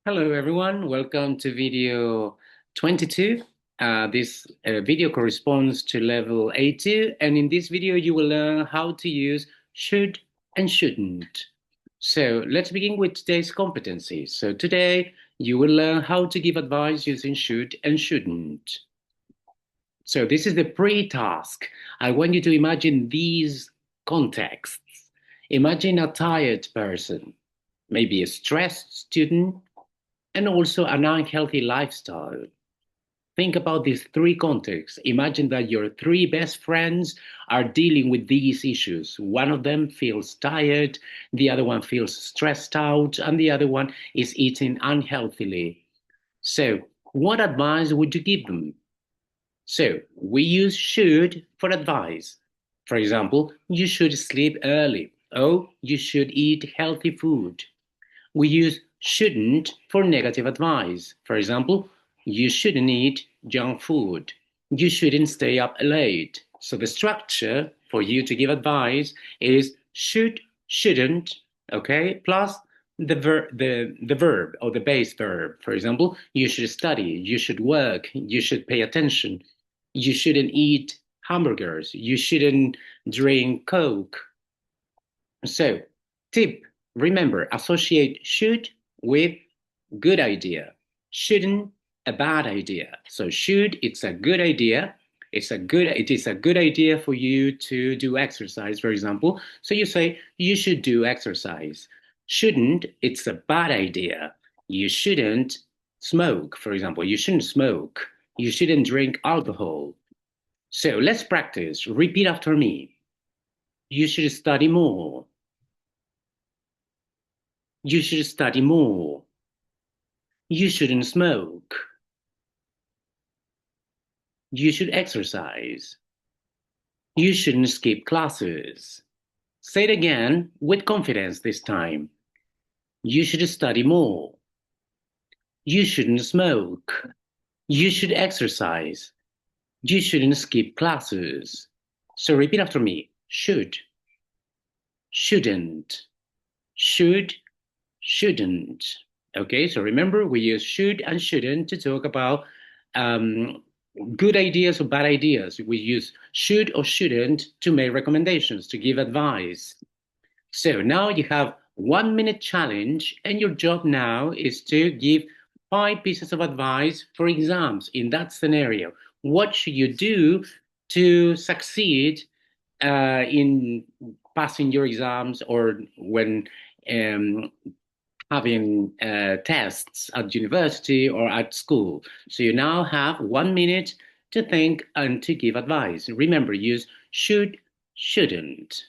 Hello, everyone. Welcome to video 22. This video corresponds to level A2, and in this video, you will learn how to use should and shouldn't. So let's begin with today's competencies. So today, you will learn how to give advice using should and shouldn't. So this is the pre-task. I want you to imagine these contexts. Imagine a tired person, maybe a stressed student, and also an unhealthy lifestyle. Think about these three contexts. Imagine that your three best friends are dealing with these issues. One of them feels tired, the other one feels stressed out, and the other one is eating unhealthily. So, what advice would you give them? So, we use should for advice. For example, you should sleep early. Oh, you should eat healthy food. We use shouldn't for negative advice. For example, you shouldn't eat junk food. You shouldn't stay up late. So the structure for you to give advice is should, shouldn't, okay, plus the verb or the base verb. For example, you should study, you should work, you should pay attention, you shouldn't eat hamburgers, you shouldn't drink Coke. So, tip, remember, associate should with good idea. Shouldn't, a bad idea. So should, it's a good idea. It is a good idea for you to do exercise, for example. So you say, you should do exercise. Shouldn't, it's a bad idea. You shouldn't smoke, for example. You shouldn't smoke. You shouldn't drink alcohol. So let's practice. Repeat after me. You should study more. You should study more. You shouldn't smoke. You should exercise. You shouldn't skip classes. Say it again with confidence this time. You should study more. You shouldn't smoke. You should exercise. You shouldn't skip classes. So repeat after me. Should. Shouldn't. Should. Shouldn't. Okay, so remember we use should and shouldn't to talk about good ideas or bad ideas. We use should or shouldn't to make recommendations, to give advice. So now you have 1 minute challenge, and your job now is to give 5 pieces of advice for exams in that scenario. What should you do to succeed in passing your exams or when having tests at university or at school. So you now have 1 minute to think and to give advice. Remember, use should, shouldn't.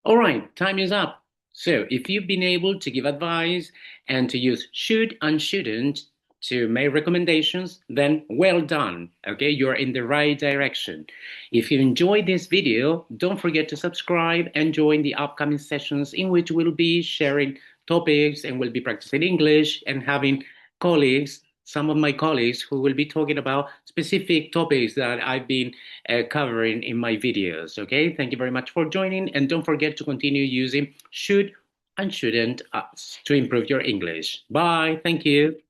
All right, time is up. So if you've been able to give advice and to use should and shouldn't to make recommendations, then well done. Okay, you're in the right direction. If you enjoyed this video, don't forget to subscribe and join the upcoming sessions in which we'll be sharing topics and we'll be practicing English and having colleagues, some of my colleagues who will be talking about specific topics that I've been covering in my videos. Okay, thank you very much for joining, and don't forget to continue using should and shouldn't to improve your English. Bye, thank you.